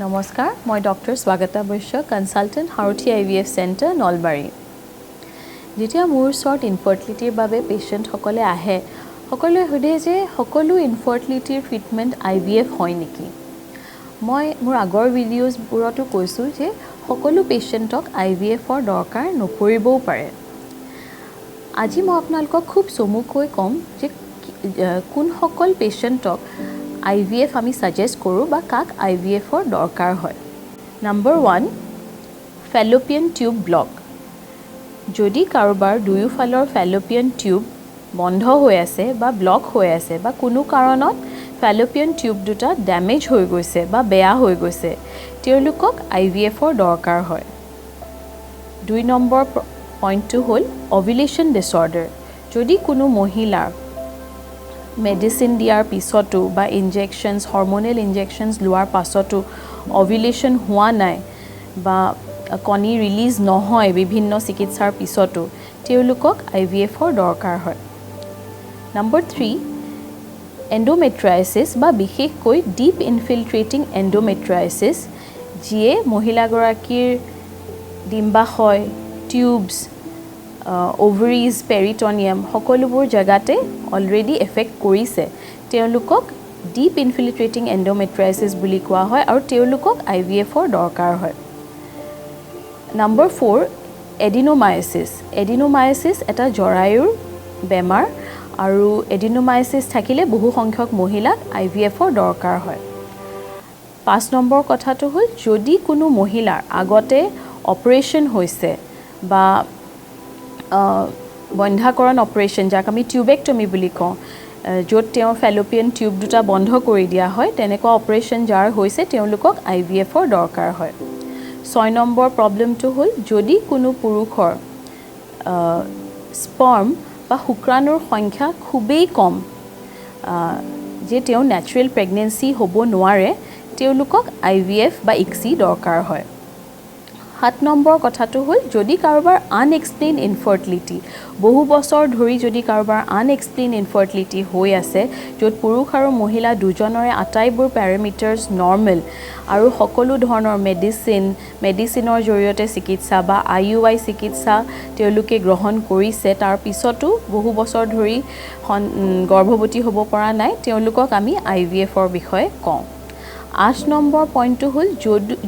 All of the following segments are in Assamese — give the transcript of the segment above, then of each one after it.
নমস্কাৰ মই ডক্টৰ স্বাগতা বৈশ্য কনসালটেন্ট সাৰথি IVF চেণ্টাৰ নলবাৰী যেতিয়া মোৰ ওচৰত ইনফাৰ্টিলিটিৰ বাবে পেশেন্ট সকলে আহে সকলোৱে সোধে যে সকলো ইনফাৰ্টিলিটিৰ ট্ৰিটমেন্ট IVF হয় নেকি মই মোৰ আগৰ ভিডিঅ'ছবোৰতো কৈছো যে সকলো পেশেন্টক IVF ৰ দৰকাৰ নপৰিবও পাৰে আজি মই আপোনালোকক খুব চমুকৈ কম যে কোন সকল পেশেন্টক IVF আমি সাজেষ্ট কৰো বা কাক IVF ৰ দৰকাৰ হয় নম্বৰ 1 ফেলোপিয়ান টিউব ব্লক যদি কাৰোবাৰ দুয়োফালৰ ফেলোপিয়ান টিউব বন্ধ হৈ আছে বা ব্লক হৈ আছে বা কোনো কাৰণত ফেলোপিয়ান টিউব দুটা ড্যামেজ হৈ গৈছে বা বেয়া হৈ গৈছে তেওঁলোকক IVF ৰ দৰকাৰ হয় 2 নম্বৰ পইণ্টটো হ'ল ওভুলেশন ডিসঅৰ্ডাৰ যদি কোনো মহিলাৰ মেডিসিন দিয়াৰ পিছতো বা ইনজেকশনস হৰমোনাল ইনজেকশনস লোৱাৰ পাছতো ওভুলেশন হোৱা নাই বা কণী ৰিলিজ নহয় বিভিন্ন চিকিৎসাৰ পিছতো তেওঁলোকক IVF ৰ দৰকাৰ হয় নম্বৰ 3 এন্ডোমেট্ৰিয়াইছিছ বা বিশেষকৈ ডিপ ইনফিলট্ৰেটিং এন্ডোমেট্ৰিয়াইছিছ যিয়ে মহিলাগৰাকীৰ ডিম্বাশয় টিউবস ovaries peritoneum সকলোবোৰ জাগাতে অলৰেডি এফেক্ট কৰিছে তেওঁলোকক ডিপ ইনফিলট্ৰেটিং এন্ডোমেট্ৰিয়াইছিছ বুলি কোৱা হয় আৰু তেওঁলোকক IVF ৰ দৰকাৰ হয় নম্বৰ 4 এডিনোমাইচিছ এটা জৰায়ুৰ বেমাৰ আৰু এডিনোমাইচিছ থাকিলে বহু সংখ্যক মহিলাক IVF ৰ দৰকাৰ হয় 5 নম্বৰ কথাটো হ'ল যদি কোনো মহিলাৰ আগতে অপাৰেশন হৈছে বা বন্ধাকৰণ অপাৰেশন যাক আমি টিউবেক্টমি বুলি কওঁ য'ত তেওঁৰ ফেলোপিয়ান টিউব দুটা বন্ধ কৰি দিয়া হয় তেনেকুৱা অপাৰেশন যাৰ হৈছে তেওঁলোকক IVF ৰ দৰকাৰ হয় 6 নম্বৰ প্ৰবলেমটো হ'ল যদি কোনো পুৰুষৰ স্পাৰ্ম বা শুক্ৰাণুৰ সংখ্যা খুবেই কম যে তেওঁ ন্যাচাৰেল প্ৰেগনেন্সি হ'ব নোৱাৰে তেওঁলোকক IVF বা ICSI দৰকাৰ হয় 7 নম্বৰ কথাটো হ'ল যদি কাৰোবাৰ আনএক্সপ্লেইন ইনফাৰ্টিলিটি বহু বছৰ ধৰি যদি কাৰোবাৰ আনএক্সপ্লেইন ইনফাৰ্টিলিটি হৈ আছে য'ত পুৰুষ আৰু মহিলা দুজনৰে আটাইবোৰ প্যাৰামিটাৰছ নৰ্মেল আৰু সকলো ধৰণৰ মেডিচিনৰ জৰিয়তে চিকিৎসা বা IUI চিকিৎসা তেওঁলোকে গ্ৰহণ কৰিছে তাৰ পিছতো বহু বছৰ ধৰি গৰ্ভৱতী হ'ব পৰা নাই তেওঁলোকক আমি IVF ৰ বিষয়ে কওঁ 8 নম্বৰ পইণ্টটো হ'ল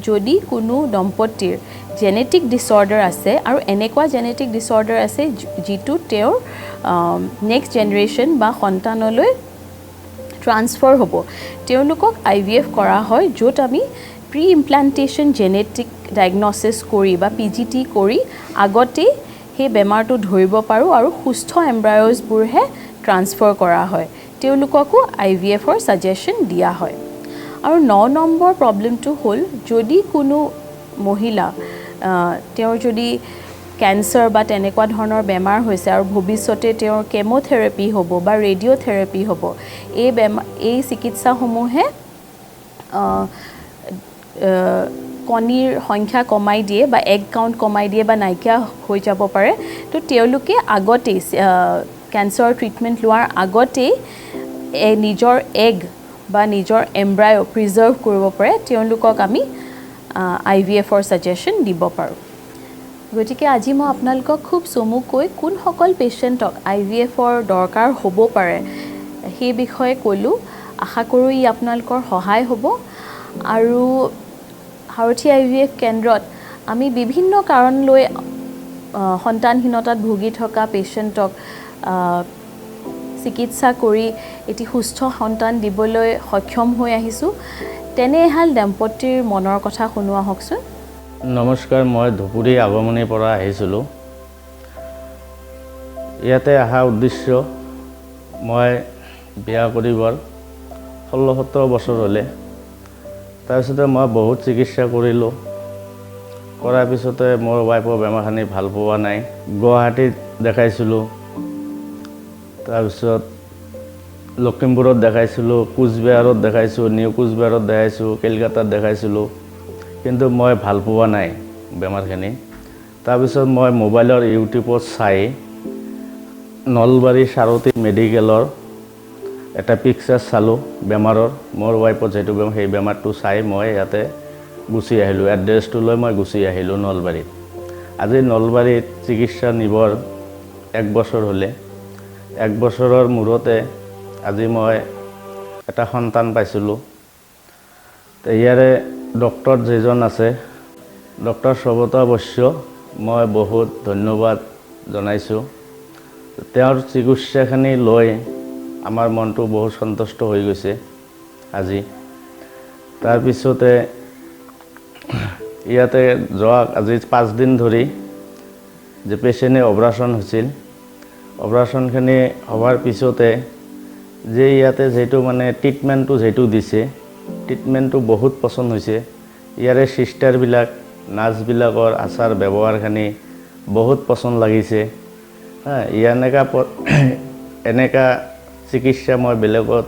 যদি কোনো দম্পতীৰ জেনেটিক ডিসঅৰ্ডাৰ আছে আৰু এনেকুৱা জেনেটিক ডিসঅৰ্ডাৰ আছে যিটো তেওঁৰ নেক্সট জেনাৰেশন বা সন্তানলৈ ট্ৰান্সফাৰ হ'ব তেওঁলোকক IVF কৰা হয় য'ত আমি প্ৰি ইমপ্লান্টেশন জেনেটিক ডায়াগনচিছ কৰি বা PGT কৰি আগতে সেই বেমাৰটো ধৰিব পাৰো আৰু সুস্থ এমব্ৰায়জবোৰহে ট্ৰান্সফাৰ কৰা হয় তেওঁলোককো IVF ৰ সাজেশন দিয়া হয় আৰু 9 নম্বৰ প্ৰবলেমটো হ'ল যদি কোনো মহিলা তেওঁৰ যদি ক্যান্সাৰ বা তেনেকুৱা ধৰণৰ বেমাৰ হৈছে আৰু ভৱিষ্যতে তেওঁৰ কেমোথেৰাপি হ'ব বা ৰেডিঅ'থেৰাপি হ'ব এই চিকিৎসাসমূহে কণীৰ সংখ্যা কমাই দিয়ে বা এগ কাউন্ট কমাই দিয়ে বা নাইকিয়া হৈ যাব পাৰে তো তেওঁলোকে আগতে ক্যান্সাৰ ট্ৰিটমেন্ট লোৱাৰ আগতে নিজৰ এগ বা নিজৰ এমব্ৰায়ো প্ৰিজাৰ্ভ কৰিব পাৰে তেওঁলোকক আমি IVF ৰ সাজেশন দিব পাৰো গতিকে আজি মই আপোনালোকক খুব চমুকৈ কোন সকল পেশেন্টক IVF ৰ দৰকাৰ হ'ব পাৰে সেই বিষয়ে ক'লো আশা কৰো ই আপোনালোকৰ সহায় হ'ব আৰু সাৰথি IVF কেন্দ্ৰত আমি বিভিন্ন কাৰণ লৈ সন্তানহীনতাত ভুগি থকা পেশেন্টক চিকিৎসা কৰি এটি সুস্থ সন্তান দিবলৈ সক্ষম হৈ আহিছো তেনে এহাল দম্পতীৰ মনৰ কথা শুনোৱা হকচোন নমস্কাৰ মই ধুপুৰী আগমনিৰ পৰা আহিছিলোঁ ইয়াতে অহা উদ্দেশ্য মই বিয়া কৰিবৰ 16-17 বছৰ হ'লে তাৰপিছতে মই বহুত চিকিৎসা কৰিলোঁ কৰাৰ পিছতে মোৰ ৱাইফৰ বেমাৰখিনি ভাল পোৱা নাই গুৱাহাটীত দেখাইছিলোঁ তাৰপিছত লখিমপুৰত দেখাইছিলোঁ কোচবিহাৰত দেখাইছোঁ নিউ কোচবিহাৰত দেখাইছোঁ কলকাতাত দেখাইছিলোঁ কিন্তু মই ভাল পোৱা নাই বেমাৰখিনি তাৰপিছত মই মোবাইলৰ ইউটিউবত চাই নলবাৰী সাৰথি মেডিকেলৰ এটা পিকচাৰ চালোঁ বেমাৰৰ মোৰ ৱাইফৰ যেটো বেমাৰ সেই বেমাৰটো চাই মই ইয়াতে গুচি আহিলোঁ, এড্ৰেছটো লৈ মই গুচি আহিলোঁ নলবাৰীত। আজি নলবাৰীত চিকিৎসা নিবৰ 1 বছৰ হ'লে, 1 বছৰৰ মূৰতে আজি মই এটা সন্তান পাইছিলোঁ। ইয়াৰে ডক্টৰ যিজন আছে, ডক্টৰ সবতা বৈশ্য, মই বহুত ধন্যবাদ জনাইছোঁ। তেওঁৰ চিকিৎসাখিনি লৈ আমাৰ মনটো বহুত সন্তুষ্ট হৈ গৈছে আজি। তাৰপিছতে ইয়াতে যোৱা আজি 5 দিন ধৰি যে পেচেণ্টে অপাৰেশ্যন হৈছিল, অপাৰেশ্যনখিনি হোৱাৰ পিছতে যে ইয়াতে যিটো মানে ট্ৰিটমেণ্টটো যিটো দিছে, ট্ৰিটমেণ্টটো বহুত পচন্দ হৈছে। ইয়াৰে চিষ্টাৰবিলাক, নাৰ্ছবিলাকৰ আচাৰ ব্যৱহাৰখিনি বহুত পচন্দ লাগিছে। এনেকা চিকিৎসা মই বেলেগত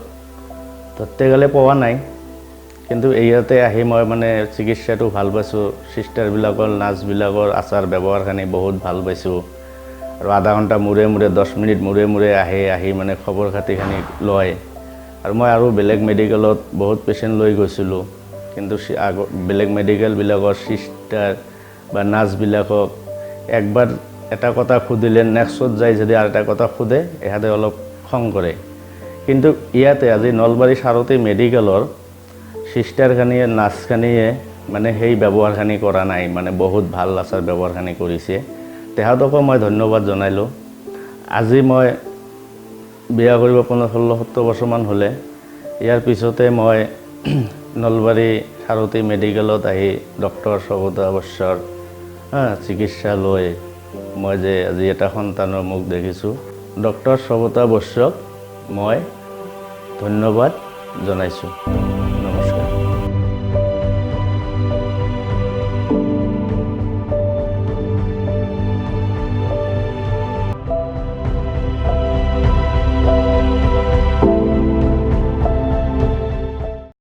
ধৰতে গ'লে পোৱা নাই, কিন্তু ইয়াতে আহি মই মানে চিকিৎসাটো ভাল পাইছোঁ। চিষ্টাৰবিলাকৰ, নাৰ্ছবিলাকৰ আচাৰ ব্যৱহাৰখিনি বহুত ভাল পাইছোঁ। আৰু আধা ঘণ্টা মূৰে মূৰে, 10 মিনিট মূৰে মূৰে আহি মানে খবৰ খাতিখিনি লয়। আৰু মই আৰু বেলেগ মেডিকেলত বহুত পেচেণ্ট লৈ গৈছিলোঁ, কিন্তু বেলেগ মেডিকেলবিলাকৰ চিষ্টাৰ বা নাৰ্ছবিলাকক একবাৰ এটা কথা সুধিলে নেক্সটত যায় যদি আৰু এটা কথা সোধে, ইহঁতে অলপ খং কৰে। কিন্তু ইয়াতে আজি নলবাৰী সাৰথী মেডিকেলৰ চিষ্টাৰখিনিয়ে, নাৰ্ছখিনিয়ে মানে সেই ব্যৱহাৰখিনি কৰা নাই, মানে বহুত ভাল আচাৰ ব্যৱহাৰখিনি কৰিছে। তেহেঁতকো মই ধন্যবাদ জনালোঁ। আজি মই বিয়া কৰিব 16-17 বছৰমান হ'লে। ইয়াৰ পিছতে মই নলবাৰী সাৰথী মেডিকেলত আহি ডক্টৰ সবতা বৈশ্যৰ চিকিৎসা লৈ মই যে আজি এটা সন্তানৰ মুখ দেখিছোঁ, ডক্টৰ সবতা বৈশ্যক মই ধন্যবাদ জনাইছোঁ।